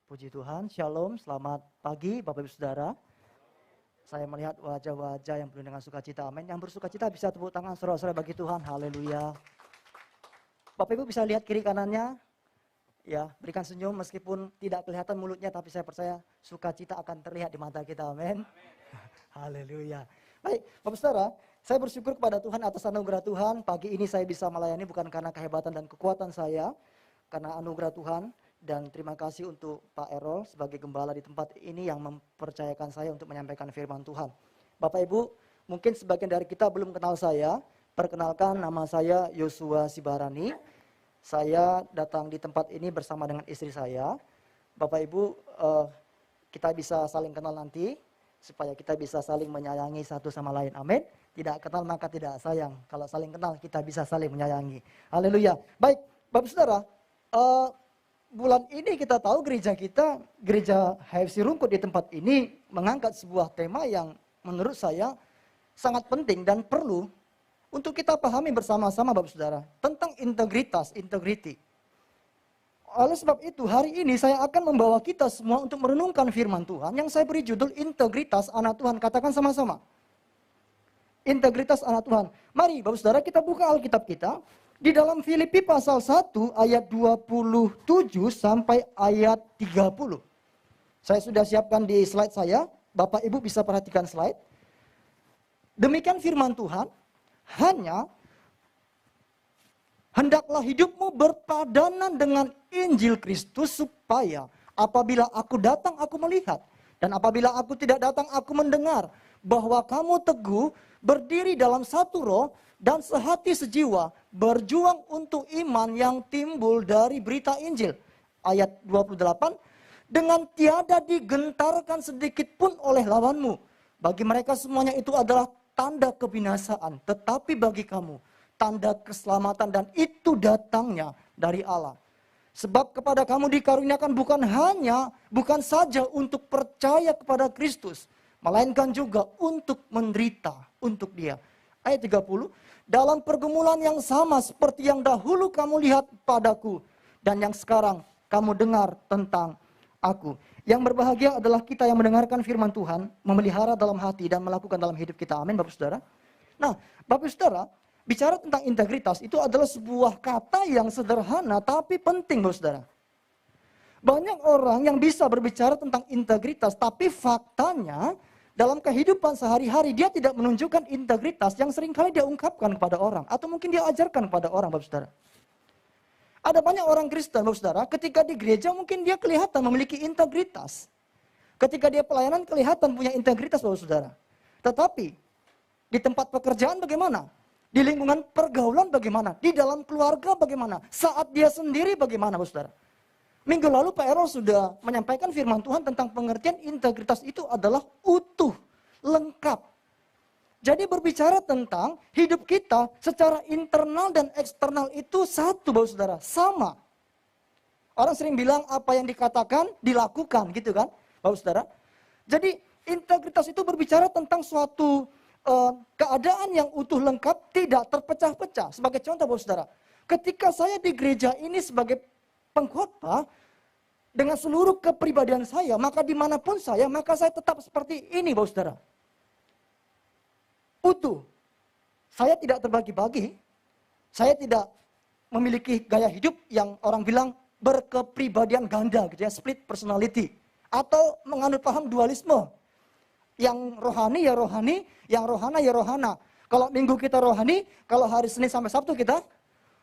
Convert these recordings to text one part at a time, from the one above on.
Puji Tuhan, Shalom, selamat pagi Bapak Ibu Saudara. Saya melihat wajah-wajah yang penuh dengan sukacita, amin. Yang bersukacita bisa tepuk tangan saudara-saudara bagi Tuhan, haleluya. Bapak Ibu bisa lihat kiri kanannya, ya berikan senyum meskipun tidak kelihatan mulutnya, tapi saya percaya sukacita akan terlihat di mata kita, amin. Haleluya. Baik, Bapak Saudara, saya bersyukur kepada Tuhan atas anugerah Tuhan. Pagi ini saya bisa melayani bukan karena kehebatan dan kekuatan saya, karena anugerah Tuhan. Dan terima kasih untuk Pak Errol sebagai gembala di tempat ini yang mempercayakan saya untuk menyampaikan firman Tuhan. Bapak Ibu, mungkin sebagian dari kita belum kenal saya. Perkenalkan, nama saya Yosua Sibarani. Saya datang di tempat ini bersama dengan istri saya. Bapak Ibu, kita bisa saling kenal nanti, supaya kita bisa saling menyayangi satu sama lain. Amin. Tidak kenal maka tidak sayang. Kalau saling kenal, kita bisa saling menyayangi. Haleluya. Baik, Bapak Saudara, bulan ini kita tahu gereja kita, gereja HFC Rungkut di tempat ini mengangkat sebuah tema yang menurut saya sangat penting dan perlu untuk kita pahami bersama-sama Bapak Saudara, tentang integritas, integrity. Oleh sebab itu hari ini saya akan membawa kita semua untuk merenungkan firman Tuhan yang saya beri judul integritas anak Tuhan. Katakan sama-sama. Integritas anak Tuhan. Mari Bapak Saudara kita buka Alkitab kita. Di dalam Filipi pasal 1 ayat 27 sampai ayat 30. Saya sudah siapkan di slide saya. Bapak Ibu bisa perhatikan slide. Demikian firman Tuhan. Hendaklah hidupmu berpadanan dengan Injil Kristus supaya apabila aku datang aku melihat. Dan apabila aku tidak datang aku mendengar. Bahwa kamu teguh berdiri dalam satu roh dan sehati sejiwa, berjuang untuk iman yang timbul dari berita Injil. Ayat 28, dengan tiada digentarkan sedikit pun oleh lawanmu. Bagi mereka semuanya itu adalah tanda kebinasaan, tetapi bagi kamu tanda keselamatan dan itu datangnya dari Allah. Sebab kepada kamu dikaruniakan bukan saja untuk percaya kepada Kristus, melainkan juga untuk menderita untuk Dia. Ayat 30, dalam pergumulan yang sama seperti yang dahulu kamu lihat padaku dan yang sekarang kamu dengar tentang aku. Yang berbahagia adalah kita yang mendengarkan firman Tuhan, memelihara dalam hati dan melakukan dalam hidup kita. Amin Bapak Saudara. Nah, Bapak Saudara, bicara tentang integritas itu adalah sebuah kata yang sederhana tapi penting Bapak Saudara. Banyak orang yang bisa berbicara tentang integritas tapi faktanya dalam kehidupan sehari-hari dia tidak menunjukkan integritas yang seringkali dia ungkapkan kepada orang. Atau mungkin dia ajarkan kepada orang, Bapak Saudara. Ada banyak orang Kristen, Bapak Saudara, ketika di gereja mungkin dia kelihatan memiliki integritas. Ketika dia pelayanan kelihatan punya integritas, Bapak Saudara. Tetapi, di tempat pekerjaan bagaimana? Di lingkungan pergaulan bagaimana? Di dalam keluarga bagaimana? Saat dia sendiri bagaimana, Bapak Saudara? Minggu lalu Pak Errol sudah menyampaikan firman Tuhan tentang pengertian integritas itu adalah utuh, lengkap. Jadi berbicara tentang hidup kita secara internal dan eksternal itu satu Bapak Saudara, sama. Orang sering bilang apa yang dikatakan, dilakukan gitu kan Bapak Saudara. Jadi integritas itu berbicara tentang suatu keadaan yang utuh, lengkap, tidak terpecah-pecah. Sebagai contoh Bapak Saudara, ketika saya di gereja ini sebagai pengkhotbah, dengan seluruh kepribadian saya, maka dimanapun saya, maka saya tetap seperti ini, Bapak Saudara. Utuh. Saya tidak terbagi-bagi. Saya tidak memiliki gaya hidup yang orang bilang berkepribadian ganda, gitu ya, split personality. Atau menganut paham dualisme. Yang rohani ya rohani, yang rohana ya rohana. Kalau minggu kita rohani, kalau hari Senin sampai Sabtu kita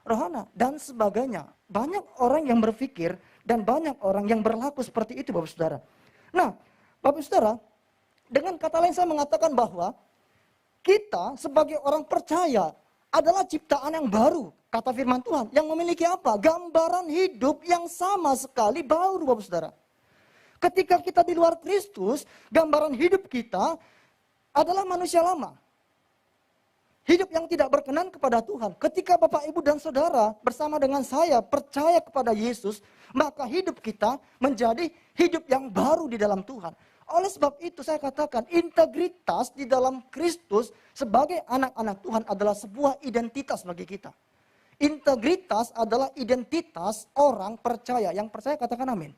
rohana. Dan sebagainya. Banyak orang yang berpikir dan banyak orang yang berlaku seperti itu Bapak Saudara. Nah, Bapak Saudara, dengan kata lain saya mengatakan bahwa kita sebagai orang percaya adalah ciptaan yang baru. Kata firman Tuhan, yang memiliki apa? Gambaran hidup yang sama sekali baru Bapak Saudara. Ketika kita di luar Kristus, gambaran hidup kita adalah manusia lama. Hidup yang tidak berkenan kepada Tuhan. Ketika Bapak, Ibu, dan Saudara bersama dengan saya percaya kepada Yesus, maka hidup kita menjadi hidup yang baru di dalam Tuhan. Oleh sebab itu saya katakan integritas di dalam Kristus sebagai anak-anak Tuhan adalah sebuah identitas bagi kita. Integritas adalah identitas orang percaya. Yang percaya katakan amin.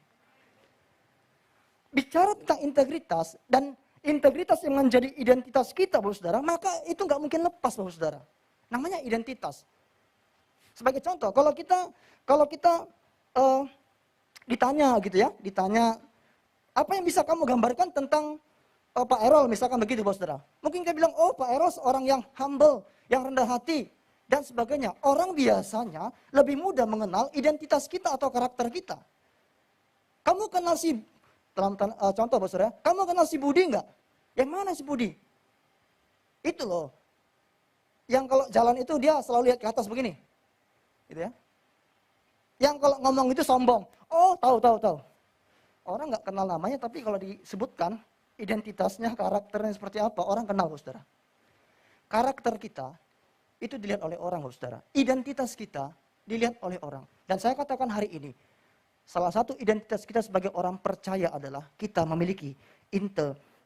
bicara tentang integritas dan integritas yang menjadi identitas kita, Bapak Saudara, maka itu nggak mungkin lepas, Bapak Saudara. Namanya identitas. Sebagai contoh, kalau kita ditanya gitu ya, ditanya apa yang bisa kamu gambarkan tentang Pak Erol, misalkan begitu, Bapak Saudara. Mungkin kita bilang, oh Pak Erol seorang yang humble, yang rendah hati, dan sebagainya. Orang biasanya lebih mudah mengenal identitas kita atau karakter kita. Kamu kenal contoh Bapak Saudara, kamu kenal si Budi enggak? Yang mana si Budi? Itu loh. Yang kalau jalan itu dia selalu lihat ke atas begini. Gitu ya. Yang kalau ngomong itu sombong. Oh, tahu. Orang nggak kenal namanya, tapi kalau disebutkan identitasnya, karakternya seperti apa, orang kenal, Bapak Saudara. Karakter kita itu dilihat oleh orang, Bapak Saudara. Identitas kita dilihat oleh orang. Dan saya katakan hari ini, salah satu identitas kita sebagai orang percaya adalah kita memiliki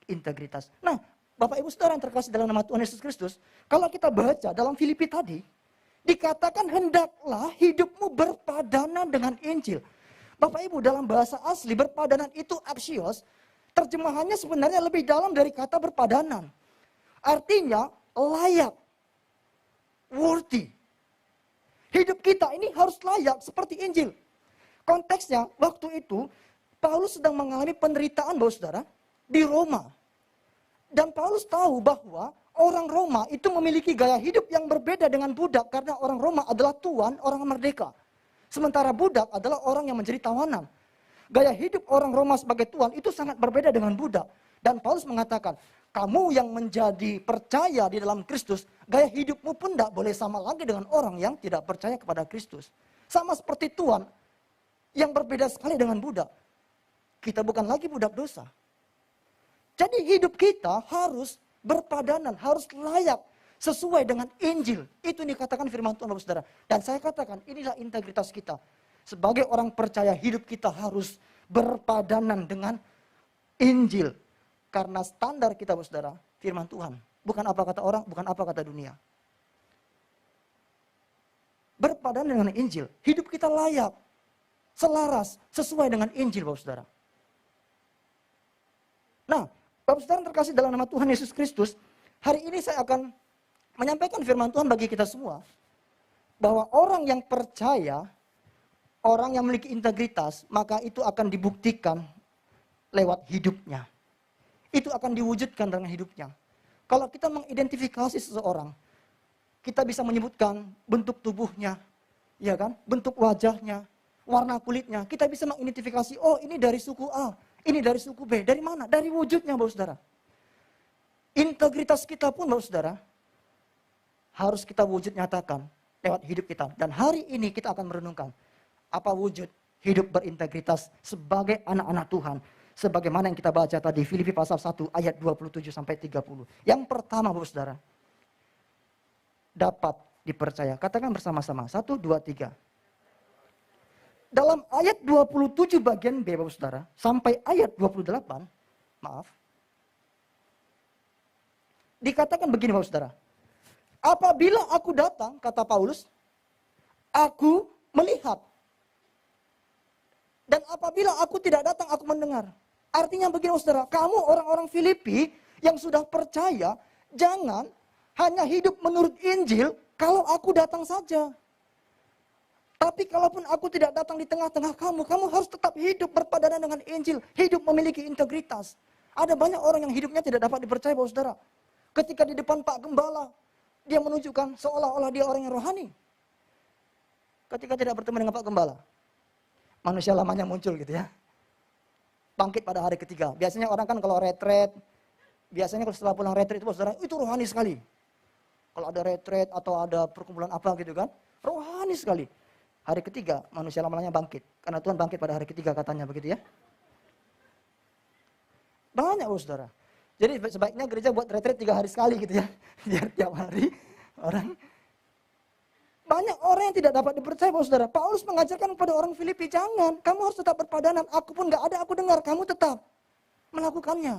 integritas. Nah, Bapak Ibu Saudara yang terkasih dalam nama Tuhan Yesus Kristus, kalau kita baca dalam Filipi tadi, dikatakan hendaklah hidupmu berpadanan dengan Injil. Bapak Ibu, dalam bahasa asli berpadanan itu axios, terjemahannya sebenarnya lebih dalam dari kata berpadanan. Artinya layak, worthy. Hidup kita ini harus layak seperti Injil. Konteksnya waktu itu Paulus sedang mengalami penderitaan, Bapak Saudara, di Roma. Dan Paulus tahu bahwa orang Roma itu memiliki gaya hidup yang berbeda dengan budak karena orang Roma adalah tuan, orang merdeka. Sementara budak adalah orang yang menjadi tawanan. Gaya hidup orang Roma sebagai tuan itu sangat berbeda dengan budak. Dan Paulus mengatakan, kamu yang menjadi percaya di dalam Kristus, gaya hidupmu pun tidak boleh sama lagi dengan orang yang tidak percaya kepada Kristus. Sama seperti tuan yang berbeda sekali dengan budak. Kita bukan lagi budak dosa. Jadi hidup kita harus berpadanan, harus layak sesuai dengan Injil. Itu dikatakan firman Tuhan, Bapak Saudara. Dan saya katakan inilah integritas kita. Sebagai orang percaya, hidup kita harus berpadanan dengan Injil. Karena standar kita, Bapak Saudara, firman Tuhan. Bukan apa kata orang, bukan apa kata dunia. Berpadanan dengan Injil. Hidup kita layak, selaras, sesuai dengan Injil, Bapak Saudara. Nah, Bapak Saudara terkasih dalam nama Tuhan Yesus Kristus, hari ini saya akan menyampaikan firman Tuhan bagi kita semua. Bahwa orang yang percaya, orang yang memiliki integritas, maka itu akan dibuktikan lewat hidupnya. Itu akan diwujudkan dengan hidupnya. Kalau kita mengidentifikasi seseorang, kita bisa menyebutkan bentuk tubuhnya, ya kan? Bentuk wajahnya, warna kulitnya. Kita bisa mengidentifikasi, oh ini dari suku A, ini dari suku B. Dari mana? Dari wujudnya, Bapak Saudara. Integritas kita pun, Bapak Saudara, harus kita wujud nyatakan lewat hidup kita. Dan hari ini kita akan merenungkan apa wujud hidup berintegritas sebagai anak-anak Tuhan. Sebagaimana yang kita baca tadi, Filipi pasal 1 ayat 27-30. Yang pertama, Bapak Saudara, dapat dipercaya. Katakan bersama-sama, 1, 2, 3. Dalam ayat 27 bagian B, Bapak Saudara, sampai ayat 28, dikatakan begini, Bapak Saudara. Apabila aku datang, kata Paulus, aku melihat. Dan apabila aku tidak datang, aku mendengar. Artinya begini, Saudara, kamu orang-orang Filipi yang sudah percaya, jangan hanya hidup menurut Injil kalau aku datang saja. Tapi kalaupun aku tidak datang di tengah-tengah kamu, kamu harus tetap hidup berpadanan dengan Injil, hidup memiliki integritas. Ada banyak orang yang hidupnya tidak dapat dipercaya, Bapak Saudara. Ketika di depan Pak Gembala, dia menunjukkan seolah-olah dia orang yang rohani. Ketika tidak bertemu dengan Pak Gembala, manusia lamanya muncul gitu ya. Bangkit pada hari ketiga. Biasanya orang kan kalau retret, biasanya kalau setelah pulang retret itu, Saudara, itu rohani sekali. Kalau ada retret atau ada perkumpulan apa gitu kan, rohani sekali. Hari ketiga manusia lamanya bangkit. Karena Tuhan bangkit pada hari ketiga katanya begitu ya. Banyak, Saudara. Jadi sebaiknya gereja buat retret 3 hari sekali gitu ya. Biar tiap hari orang. Banyak orang yang tidak dapat dipercaya, Saudara. Paulus mengajarkan kepada orang Filipi, jangan. Kamu harus tetap berpadanan. Aku pun gak ada, aku dengar. Kamu tetap melakukannya.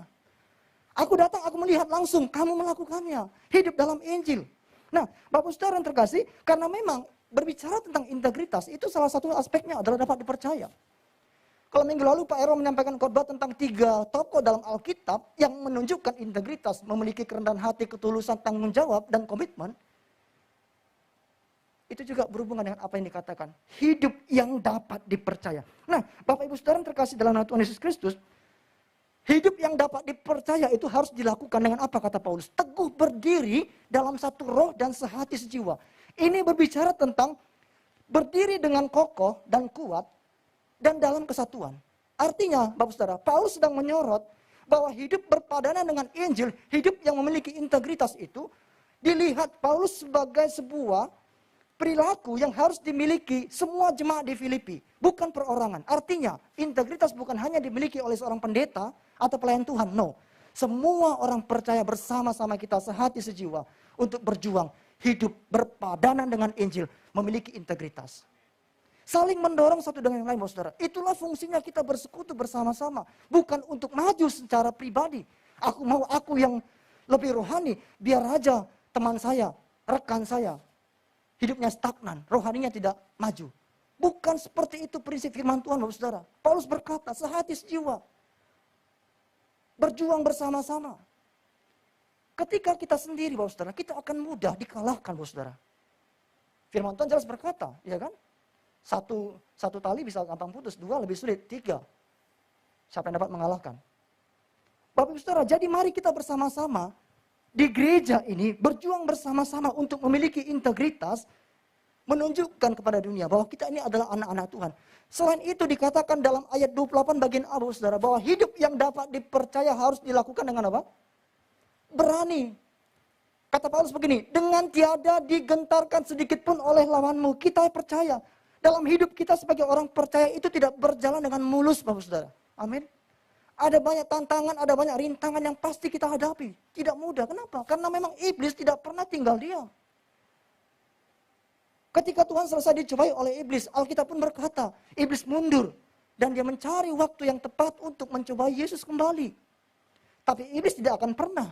Aku datang, aku melihat langsung. Kamu melakukannya. Hidup dalam Injil. Nah, Bapak Saudara yang terkasih, karena memang berbicara tentang integritas, itu salah satu aspeknya adalah dapat dipercaya. Kalau minggu lalu Pak Ero menyampaikan khotbah tentang 3 tokoh dalam Alkitab yang menunjukkan integritas, memiliki kerendahan hati, ketulusan, tanggung jawab, dan komitmen. Itu juga berhubungan dengan apa yang dikatakan. Hidup yang dapat dipercaya. Nah, Bapak Ibu Saudara yang terkasih dalam nama Tuhan Yesus Kristus, hidup yang dapat dipercaya itu harus dilakukan dengan apa kata Paulus? Teguh berdiri dalam satu roh dan sehati sejiwa. Ini berbicara tentang berdiri dengan kokoh dan kuat dan dalam kesatuan. Artinya, Bapak Saudara, Paulus sedang menyorot bahwa hidup berpadanan dengan Injil, hidup yang memiliki integritas itu, dilihat Paulus sebagai sebuah perilaku yang harus dimiliki semua jemaat di Filipi. Bukan perorangan. Artinya, integritas bukan hanya dimiliki oleh seorang pendeta atau pelayan Tuhan. No. Semua orang percaya bersama-sama kita sehati sejiwa untuk berjuang, hidup berpadanan dengan Injil, memiliki integritas. Saling mendorong satu dengan yang lain, saudara. Itulah fungsinya kita bersekutu bersama-sama. Bukan untuk maju secara pribadi. Aku yang lebih rohani, biar aja teman saya, rekan saya, hidupnya stagnan, rohaninya tidak maju. Bukan seperti itu prinsip firman Tuhan, Bapak Saudara. Paulus berkata, sehati sejiwa. Berjuang bersama-sama. Ketika kita sendiri, Bapak Saudara, kita akan mudah dikalahkan, Bapak Saudara. Firman Tuhan jelas berkata, ya kan? Satu tali bisa gampang putus, 2 lebih sulit, 3. Siapa yang dapat mengalahkan? Bapak Ibu Saudara, jadi mari kita bersama-sama di gereja ini berjuang bersama-sama untuk memiliki integritas, menunjukkan kepada dunia bahwa kita ini adalah anak-anak Tuhan. Selain itu dikatakan dalam ayat 28 bagian A, Bapak Saudara, bahwa hidup yang dapat dipercaya harus dilakukan dengan apa? Berani. Kata Paulus begini, dengan tiada digentarkan sedikit pun oleh lawanmu, kita percaya. Dalam hidup kita sebagai orang percaya itu tidak berjalan dengan mulus, Bapak Saudara. Amin. Ada banyak tantangan, ada banyak rintangan yang pasti kita hadapi. Tidak mudah. Kenapa? Karena memang iblis tidak pernah tinggal diam. Ketika Tuhan selesai dicobai oleh iblis, Alkitab pun berkata, iblis mundur. Dan dia mencari waktu yang tepat untuk mencobai Yesus kembali. Tapi iblis tidak akan pernah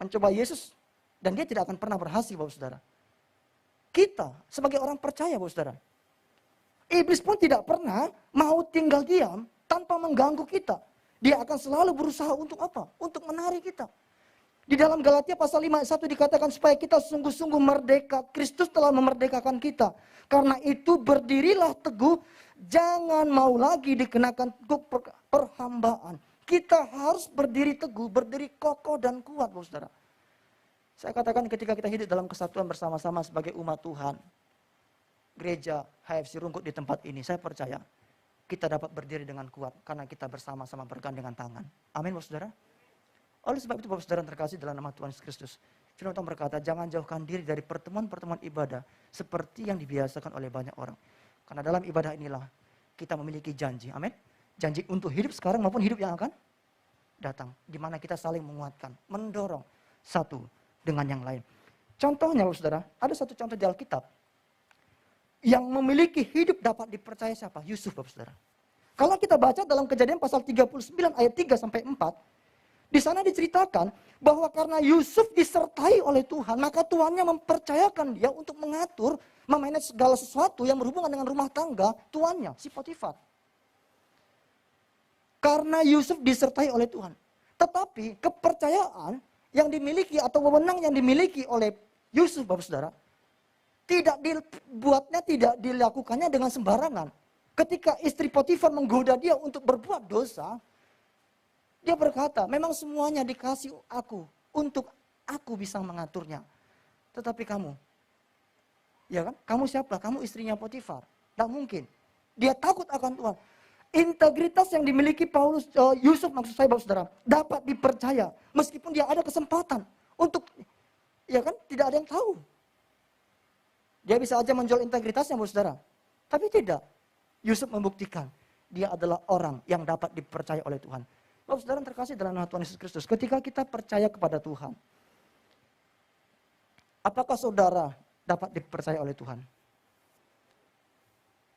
mencoba Yesus. Dan dia tidak akan pernah berhasil, Bapak Saudara. Kita sebagai orang percaya, Bapak Saudara. Iblis pun tidak pernah mau tinggal diam tanpa mengganggu kita. Dia akan selalu berusaha untuk apa? Untuk menarik kita. Di dalam Galatia pasal 5 ayat 1 dikatakan supaya kita sungguh-sungguh merdeka. Kristus telah memerdekakan kita. Karena itu berdirilah teguh. Jangan mau lagi dikenakan perhambaan. Kita harus berdiri teguh, berdiri kokoh dan kuat, Bapak Saudara. Saya katakan ketika kita hidup dalam kesatuan bersama-sama sebagai umat Tuhan. Gereja HFC Rungkut di tempat ini, saya percaya kita dapat berdiri dengan kuat. Karena kita bersama-sama bergandengan tangan. Amin, Bapak Saudara. Oleh sebab itu Bapak Saudara yang terkasih dalam nama Tuhan Yesus Kristus. Firman Tuhan berkata, jangan jauhkan diri dari pertemuan-pertemuan ibadah. Seperti yang dibiasakan oleh banyak orang. Karena dalam ibadah inilah kita memiliki janji. Amin. Janji untuk hidup sekarang maupun hidup yang akan datang. Di mana kita saling menguatkan, mendorong satu dengan yang lain. Contohnya Bapak Saudara, ada satu contoh di Alkitab yang memiliki hidup dapat dipercaya siapa? Yusuf, Bapak Saudara. Kalau kita baca dalam Kejadian pasal 39 ayat 3 sampai 4, di sana diceritakan bahwa karena Yusuf disertai oleh Tuhan, maka Tuhannya mempercayakan dia untuk mengatur, memanage segala sesuatu yang berhubungan dengan rumah tangga tuannya, si Potifar. Karena Yusuf disertai oleh Tuhan. Tetapi kepercayaan yang dimiliki atau wewenang yang dimiliki oleh Yusuf, Bapak Saudara, tidak dilakukannya dengan sembarangan. Ketika istri Potifar menggoda dia untuk berbuat dosa, dia berkata, memang semuanya dikasih aku untuk aku bisa mengaturnya. Tetapi kamu, ya kan? Kamu siapa? Kamu istrinya Potifar. Tidak mungkin. Dia takut akan Tuhan. Integritas yang dimiliki Yusuf, maksud saya Bapak Saudara, dapat dipercaya meskipun dia ada kesempatan untuk, ya kan, tidak ada yang tahu. Dia bisa aja menjual integritasnya Bapak Saudara, tapi tidak. Yusuf membuktikan dia adalah orang yang dapat dipercaya oleh Tuhan. Bapak Saudara yang terkasih dalam nama Tuhan Yesus Kristus, ketika kita percaya kepada Tuhan, apakah saudara dapat dipercaya oleh Tuhan?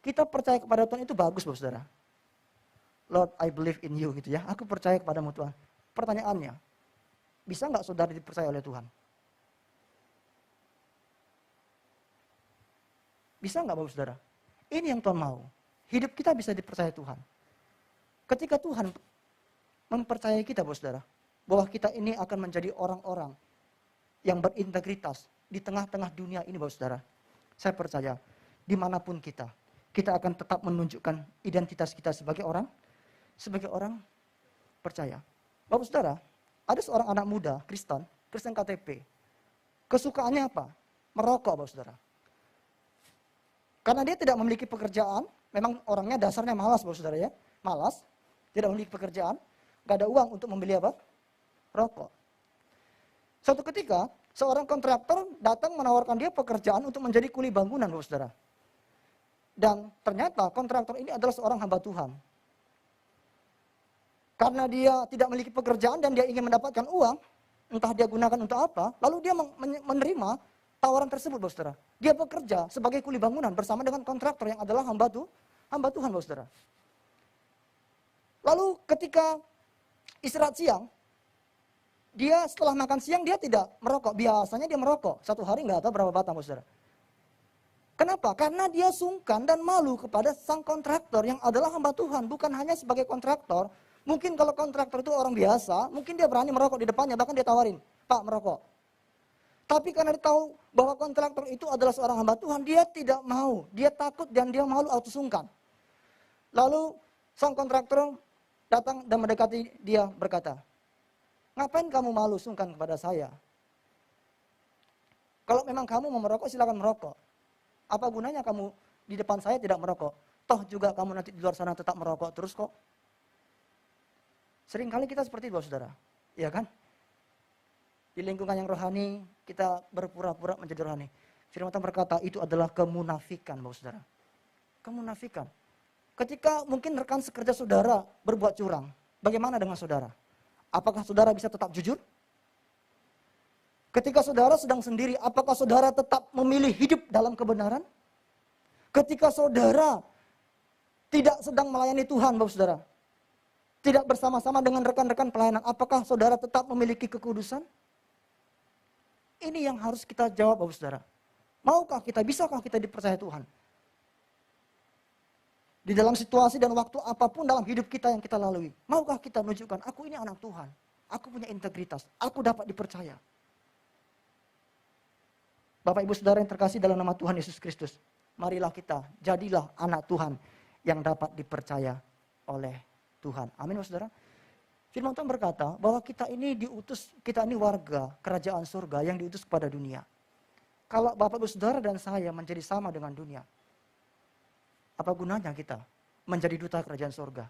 Kita percaya kepada Tuhan itu bagus Bapak Saudara. Lord, I believe in you gitu ya. Aku percaya kepadamu Tuhan. Pertanyaannya, bisa nggak saudara dipercaya oleh Tuhan? Bisa nggak Bapak Saudara? Ini yang Tuhan mau. hidup kita bisa dipercaya Tuhan. Ketika Tuhan mempercayai kita, saudara, bahwa kita ini akan menjadi orang-orang yang berintegritas di tengah-tengah dunia ini, saudara. Saya percaya, dimanapun kita akan tetap menunjukkan identitas kita sebagai orang percaya. Bapak saudara, ada seorang anak muda Kristen KTP. Kesukaannya apa? Merokok, Bapak saudara. Karena dia tidak memiliki pekerjaan, memang orangnya dasarnya malas, Bapak saudara ya. Malas, tidak memiliki pekerjaan, gak ada uang untuk membeli apa? Rokok. Suatu ketika, seorang kontraktor datang menawarkan dia pekerjaan untuk menjadi kuli bangunan, Bapak saudara. Dan ternyata kontraktor ini adalah seorang hamba Tuhan. Karena dia tidak memiliki pekerjaan dan dia ingin mendapatkan uang, entah dia gunakan untuk apa, lalu dia menerima tawaran tersebut, Bapak saudara. Dia bekerja sebagai kuli bangunan bersama dengan kontraktor yang adalah hamba Tuhan, Bapak saudara. Lalu ketika istirahat siang, dia setelah makan siang dia tidak merokok. Biasanya dia merokok, satu hari nggak tahu berapa batang, Bapak saudara. Kenapa? Karena dia sungkan dan malu kepada sang kontraktor yang adalah hamba Tuhan. Bukan hanya sebagai kontraktor. Mungkin kalau kontraktor itu orang biasa, mungkin dia berani merokok di depannya, bahkan dia tawarin, Pak merokok. Tapi karena dia tahu bahwa kontraktor itu adalah seorang hamba Tuhan, dia tidak mau. Dia takut dan dia malu atau sungkan. Lalu sang kontraktor datang dan mendekati dia berkata, ngapain kamu malu sungkan kepada saya? Kalau memang kamu mau merokok, silakan merokok. Apa gunanya kamu di depan saya tidak merokok? Toh juga kamu nanti di luar sana tetap merokok terus kok. Seringkali kita seperti itu, saudara. Iya kan? Di lingkungan yang rohani, kita berpura-pura menjadi rohani. Firman Tuhan berkata, itu adalah kemunafikan, saudara. Kemunafikan. Ketika mungkin rekan sekerja saudara berbuat curang, bagaimana dengan saudara? Apakah saudara bisa tetap jujur? Ketika saudara sedang sendiri, apakah saudara tetap memilih hidup dalam kebenaran? Ketika saudara tidak sedang melayani Tuhan, Bapak saudara, tidak bersama-sama dengan rekan-rekan pelayanan, apakah saudara tetap memiliki kekudusan? Ini yang harus kita jawab, Bapak saudara. Maukah kita, bisakah kita dipercaya Tuhan? Di dalam situasi dan waktu apapun dalam hidup kita yang kita lalui, maukah kita menunjukkan, aku ini anak Tuhan, aku punya integritas, aku dapat dipercaya. Bapak Ibu Saudara yang terkasih dalam nama Tuhan Yesus Kristus, marilah kita jadilah anak Tuhan yang dapat dipercaya oleh Tuhan. Amin, Saudara. Firman Tuhan berkata bahwa kita ini diutus, kita ini warga kerajaan surga yang diutus kepada dunia. Kalau Bapak Ibu Saudara dan saya menjadi sama dengan dunia, apa gunanya kita menjadi duta kerajaan surga?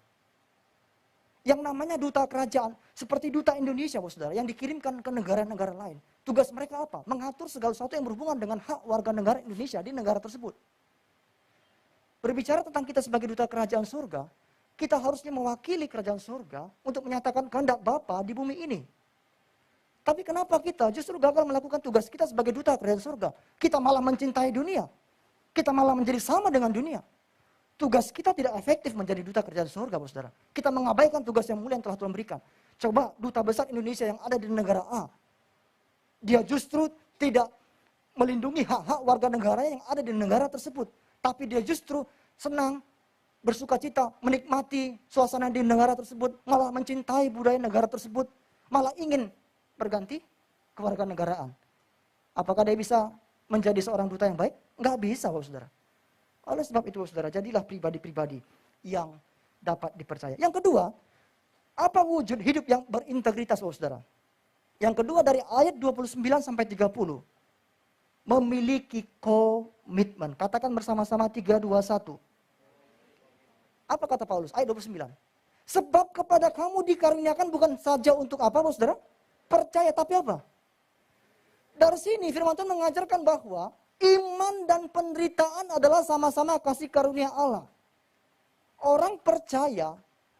Yang namanya duta kerajaan, seperti duta Indonesia, saudara, yang dikirimkan ke negara-negara lain. Tugas mereka apa? Mengatur segala sesuatu yang berhubungan dengan hak warga negara Indonesia di negara tersebut. Berbicara tentang kita sebagai duta kerajaan surga, kita harusnya mewakili kerajaan surga untuk menyatakan kehendak Bapa di bumi ini. Tapi kenapa kita justru gagal melakukan tugas kita sebagai duta kerajaan surga? Kita malah mencintai dunia. Kita malah menjadi sama dengan dunia. Tugas kita tidak efektif menjadi duta kerajaan surga, saudara. Kita mengabaikan tugas yang mulia yang telah Tuhan berikan. Coba duta besar Indonesia yang ada di negara A, dia justru tidak melindungi hak-hak warga negara yang ada di negara tersebut. Tapi dia justru senang, bersuka cita, menikmati suasana di negara tersebut, malah mencintai budaya negara tersebut, malah ingin berganti kewarganegaraan. Apakah dia bisa menjadi seorang duta yang baik? Enggak bisa, saudara. Oleh sebab itu, saudara, jadilah pribadi-pribadi yang dapat dipercaya. Yang kedua, apa wujud hidup yang berintegritas, saudara? Yang kedua dari ayat 29 sampai 30. Memiliki komitmen. Katakan bersama-sama 3, 2, 1. Apa kata Paulus? Ayat 29. Sebab kepada kamu dikaruniakan bukan saja untuk apa, saudara? Percaya, tapi apa? Dari sini firman Tuhan mengajarkan bahwa iman dan penderitaan adalah sama-sama kasih karunia Allah. Orang percaya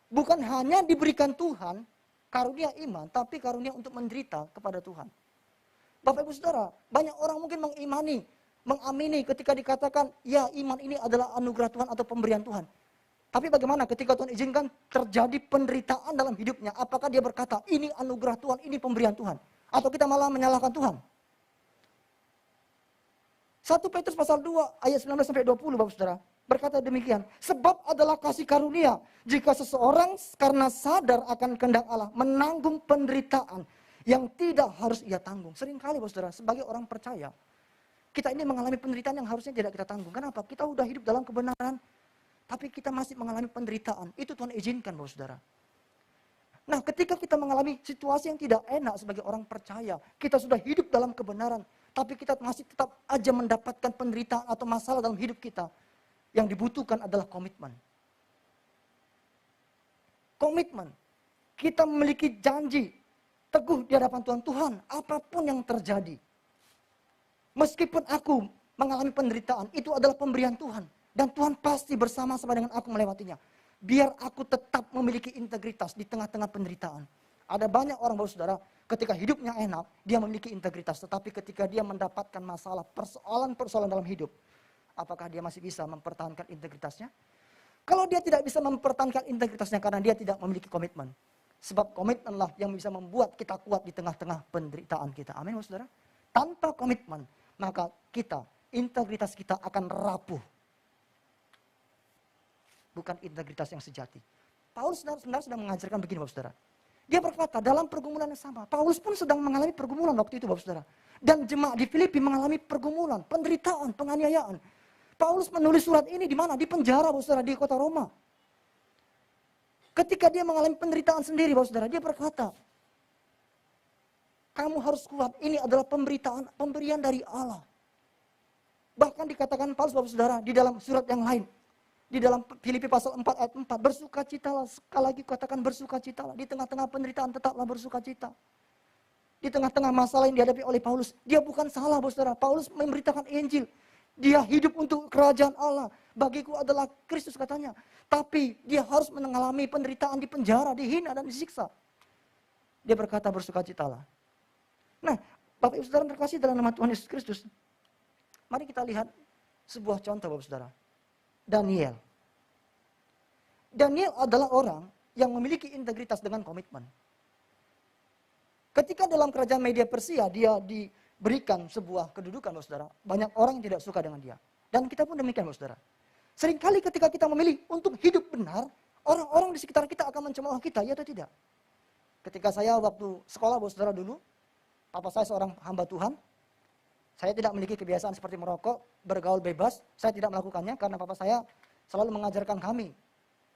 bukan hanya diberikan Tuhan karunia iman, tapi karunia untuk menderita kepada Tuhan. Bapak Ibu Saudara, banyak orang mungkin mengamini ketika dikatakan, ya iman ini adalah anugerah Tuhan atau pemberian Tuhan. Tapi bagaimana ketika Tuhan izinkan terjadi penderitaan dalam hidupnya, apakah dia berkata, ini anugerah Tuhan, ini pemberian Tuhan? Atau kita malah menyalahkan Tuhan? 1 Petrus pasal 2 ayat 19 sampai 20, Bapak Saudara, berkata demikian, sebab adalah kasih karunia jika seseorang karena sadar akan kehendak Allah menanggung penderitaan yang tidak harus ia tanggung. Seringkali saudara, sebagai orang percaya, kita ini mengalami penderitaan yang harusnya tidak kita tanggung. Kenapa? Kita udah hidup dalam kebenaran, tapi kita masih mengalami penderitaan. Itu Tuhan izinkan saudara. Nah, ketika kita mengalami situasi yang tidak enak sebagai orang percaya, kita sudah hidup dalam kebenaran, tapi kita masih tetap aja mendapatkan penderitaan atau masalah dalam hidup kita. Yang dibutuhkan adalah komitmen. Komitmen. Kita memiliki janji teguh di hadapan Tuhan. Tuhan, apapun yang terjadi, meskipun aku mengalami penderitaan, itu adalah pemberian Tuhan. Dan Tuhan pasti bersama-sama dengan aku melewatinya. Biar aku tetap memiliki integritas di tengah-tengah penderitaan. Ada banyak orang saudara, ketika hidupnya enak, dia memiliki integritas. Tetapi ketika dia mendapatkan masalah, persoalan-persoalan dalam hidup, apakah dia masih bisa mempertahankan integritasnya? Kalau dia tidak bisa mempertahankan integritasnya karena dia tidak memiliki komitmen. Sebab komitmenlah yang bisa membuat kita kuat di tengah-tengah penderitaan kita. Amin, saudara. Tanpa komitmen, maka integritas kita akan rapuh. Bukan integritas yang sejati. Paulus sebenarnya sedang mengajarkan begini, Bapak Saudara. Dia berkata dalam pergumulan yang sama. Paulus pun sedang mengalami pergumulan waktu itu, Bapak Saudara. Dan jemaat di Filipi mengalami pergumulan, penderitaan, penganiayaan. Paulus menulis surat ini di mana? Di penjara, Bapak Saudara, di kota Roma. Ketika dia mengalami penderitaan sendiri, Bapak Saudara, dia berkata, kamu harus kuat, ini adalah pemberian dari Allah. Bahkan dikatakan Paulus, Bapak Saudara, di dalam surat yang lain. Di dalam Filipi pasal 4 ayat 4, bersukacitalah, sekali lagi katakan bersukacitalah. Di tengah-tengah penderitaan tetaplah bersukacita. Di tengah-tengah masalah yang dihadapi oleh Paulus, dia bukan salah, Bapak Saudara. Paulus memberitakan Injil. Dia hidup untuk kerajaan Allah. Bagiku adalah Kristus katanya. Tapi dia harus mengalami penderitaan di penjara, dihina dan disiksa. Dia berkata bersukacitalah. Nah, Bapak Ibu Saudara terkasih dalam nama Tuhan Yesus Kristus. Mari kita lihat sebuah contoh, Bapak Saudara. Daniel. Daniel adalah orang yang memiliki integritas dengan komitmen. Ketika dalam kerajaan Media Persia dia diberikan sebuah kedudukan, Bapak Saudara, banyak orang yang tidak suka dengan dia. Dan kita pun demikian, Bapak Saudara. Seringkali ketika kita memilih untuk hidup benar, orang-orang di sekitar kita akan mencemooh kita, ya atau tidak? Ketika saya waktu sekolah, Bapak Saudara, dulu, papa saya seorang hamba Tuhan. Saya tidak memiliki kebiasaan seperti merokok, bergaul bebas. Saya tidak melakukannya karena papa saya selalu mengajarkan kami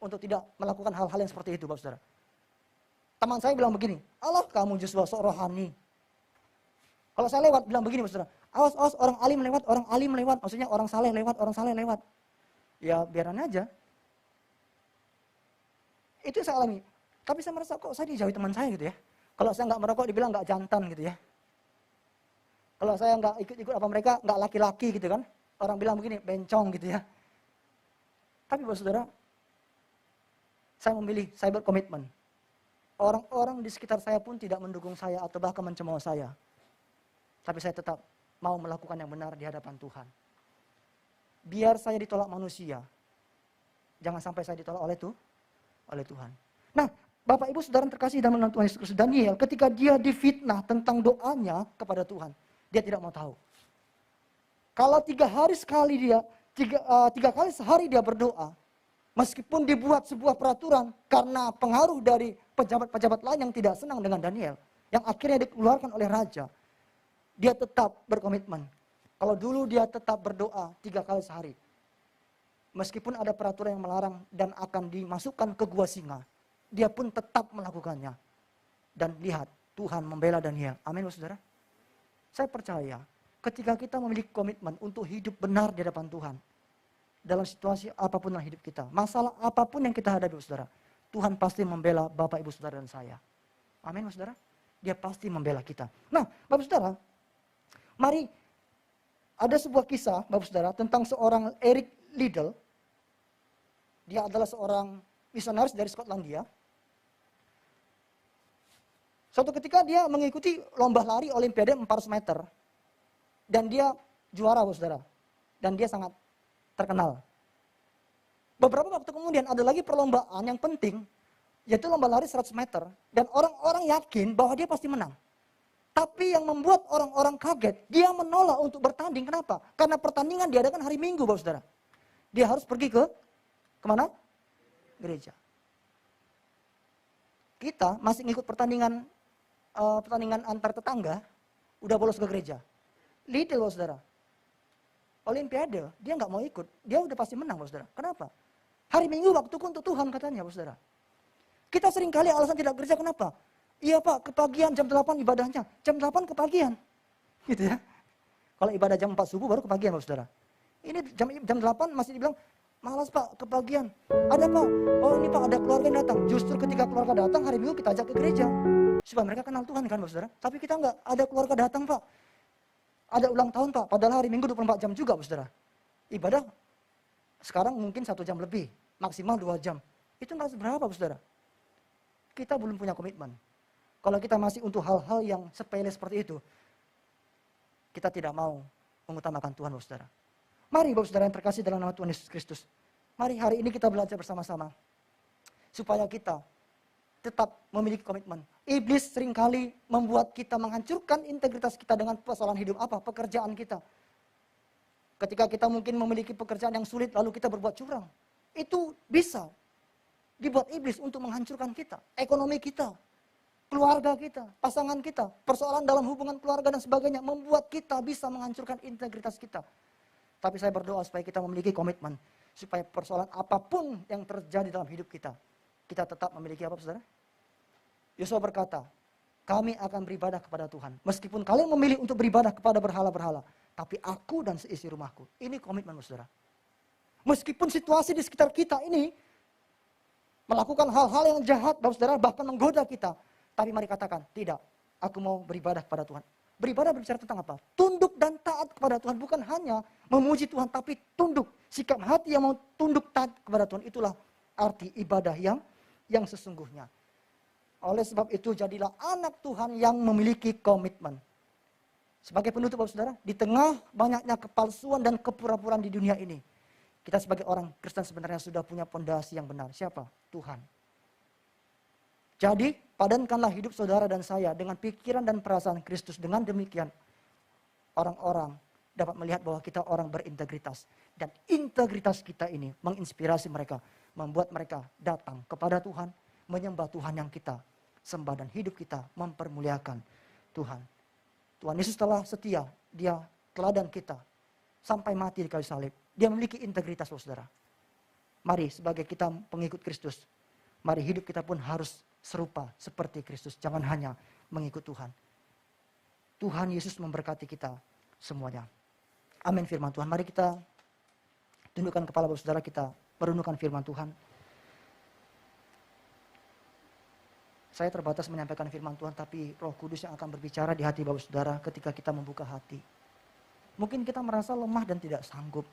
untuk tidak melakukan hal-hal yang seperti itu, Bapak Saudara. Teman saya bilang begini, Allah kamu justru sok rohani. Kalau saya lewat bilang begini, Bapak Saudara, awas orang alim lewat, maksudnya orang saleh lewat. Ya biaran aja. Itu yang saya alami. Tapi saya merasa kok saya dijauhi teman saya gitu ya. Kalau saya nggak merokok dibilang nggak jantan gitu ya. Kalau saya nggak ikut-ikut apa mereka, nggak laki-laki gitu kan. Orang bilang begini, bencong gitu ya. Tapi Bapak Saudara, saya memilih, saya berkomitmen. Orang-orang di sekitar saya pun tidak mendukung saya atau bahkan mencemooh saya. Tapi saya tetap mau melakukan yang benar di hadapan Tuhan. Biar saya ditolak manusia, jangan sampai saya ditolak oleh Tuhan. Nah, Bapak Ibu Saudara terkasih dalam nama Tuhan Yesus Kristus, Daniel ketika dia difitnah tentang doanya kepada Tuhan, dia tidak mau tahu. Kalau 3 hari sekali dia, 3 kali sehari dia berdoa, meskipun dibuat sebuah peraturan karena pengaruh dari pejabat-pejabat lain yang tidak senang dengan Daniel, yang akhirnya dikeluarkan oleh raja, dia tetap berkomitmen. Kalau dulu dia tetap berdoa 3 kali sehari, meskipun ada peraturan yang melarang dan akan dimasukkan ke gua singa, dia pun tetap melakukannya. Dan lihat, Tuhan membela Daniel. Amin, Saudara. Saya percaya, ketika kita memiliki komitmen untuk hidup benar di hadapan Tuhan, dalam situasi apapun dalam hidup kita, masalah apapun yang kita hadapi, Saudara, Tuhan pasti membela Bapak, Ibu, Saudara, dan saya. Amin, Saudara. Dia pasti membela kita. Nah, Bapak Saudara, mari ada sebuah kisah, Bapak Saudara, tentang seorang Eric Liddell. Dia adalah seorang misionaris dari Skotlandia. Suatu ketika dia mengikuti lomba lari Olimpiade 400 meter. Dan dia juara, Bapak Saudara. Dan dia sangat terkenal. Beberapa waktu kemudian ada lagi perlombaan yang penting, yaitu lomba lari 100 meter. Dan orang-orang yakin bahwa dia pasti menang. Tapi yang membuat orang-orang kaget, dia menolak untuk bertanding. Kenapa? Karena pertandingan diadakan hari Minggu, Bapak Saudara. Dia harus pergi kemana? Gereja. Kita masih ngikut pertandingan antar tetangga, udah bolos ke gereja. Lidl, saudara. Olimpiade, dia nggak mau ikut. Dia udah pasti menang, saudara. Kenapa? Hari Minggu waktuku untuk Tuhan katanya, saudara. Kita sering kali alasan tidak gereja, kenapa? Iya Pak, kepagian jam 8 ibadahnya. Jam 8 kepagian. Gitu ya. Kalau ibadah jam 4 subuh baru kepagian, saudara. Ini jam 8 masih dibilang, malas Pak, kepagian. Ada Pak, oh ini Pak ada keluarga yang datang. Justru ketika keluarga datang, hari Minggu kita ajak ke gereja. Supaya mereka kenal Tuhan kan, saudara. Tapi kita enggak, ada keluarga datang Pak. Ada ulang tahun Pak, padahal hari Minggu 24 jam juga, saudara. Ibadah sekarang mungkin 1 jam lebih, maksimal 2 jam. Itu enggak seberapa, saudara. Kita belum punya komitmen. Kalau kita masih untuk hal-hal yang sepele seperti itu, kita tidak mau mengutamakan Tuhan, saudara. Mari Bapak Saudara yang terkasih dalam nama Tuhan Yesus Kristus. Mari hari ini kita belajar bersama-sama. Supaya kita tetap memiliki komitmen. Iblis seringkali membuat kita menghancurkan integritas kita dengan persoalan hidup apa? Pekerjaan kita. Ketika kita mungkin memiliki pekerjaan yang sulit lalu kita berbuat curang. Itu bisa dibuat iblis untuk menghancurkan kita. Ekonomi kita, keluarga kita, pasangan kita, persoalan dalam hubungan keluarga dan sebagainya. Membuat kita bisa menghancurkan integritas kita. Tapi saya berdoa supaya kita memiliki komitmen. Supaya persoalan apapun yang terjadi dalam hidup kita. Kita tetap memiliki apa, saudara? Yosua berkata, kami akan beribadah kepada Tuhan. Meskipun kalian memilih untuk beribadah kepada berhala-berhala. Tapi aku dan seisi rumahku. Ini komitmen, saudara. Meskipun situasi di sekitar kita ini melakukan hal-hal yang jahat, saudara, bahkan menggoda kita. Tapi mari katakan, tidak. Aku mau beribadah kepada Tuhan. Beribadah berbicara tentang apa? Tunduk dan taat kepada Tuhan. Bukan hanya memuji Tuhan, tapi tunduk. Sikap hati yang mau tunduk taat kepada Tuhan. Itulah arti ibadah yang sesungguhnya. Oleh sebab itu, jadilah anak Tuhan yang memiliki komitmen. Sebagai penutup, Bapak Saudara, di tengah banyaknya kepalsuan dan kepura-puraan di dunia ini, kita sebagai orang Kristen sebenarnya sudah punya pondasi yang benar. Siapa? Tuhan. Jadi, padankanlah hidup saudara dan saya dengan pikiran dan perasaan Kristus. Dengan demikian, orang-orang dapat melihat bahwa kita orang berintegritas. Dan integritas kita ini menginspirasi mereka. Membuat mereka datang kepada Tuhan, menyembah Tuhan yang kita sembah. Dan hidup kita mempermuliakan Tuhan. Tuhan Yesus telah setia, dia teladan kita. Sampai mati di kayu salib. Dia memiliki integritas, saudara. Mari sebagai kita pengikut Kristus, mari hidup kita pun harus serupa seperti Kristus. Jangan hanya mengikut Tuhan. Tuhan Yesus memberkati kita semuanya. Amin firman Tuhan. Mari kita tundukkan kepala Bapak Saudara, kita merenungkan firman Tuhan. Saya terbatas menyampaikan firman Tuhan, tapi Roh Kudus yang akan berbicara di hati Bapak Saudara ketika kita membuka hati. Mungkin kita merasa lemah dan tidak sanggup.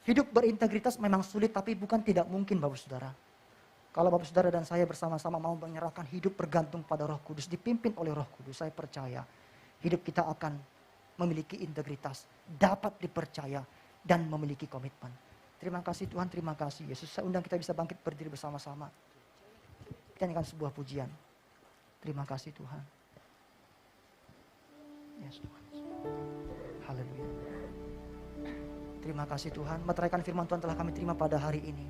Hidup berintegritas memang sulit, tapi bukan tidak mungkin Bapak Saudara. Kalau Bapak Saudara dan saya bersama-sama mau menyerahkan hidup bergantung pada Roh Kudus, dipimpin oleh Roh Kudus, saya percaya hidup kita akan memiliki integritas, dapat dipercaya, dan memiliki komitmen. Terima kasih Tuhan, terima kasih Yesus. Saya undang kita bisa bangkit berdiri bersama-sama. Kita nyanyikan sebuah pujian. Terima kasih Tuhan. Yes Tuhan. Haleluya. Terima kasih Tuhan, meteraikan firman Tuhan telah kami terima pada hari ini.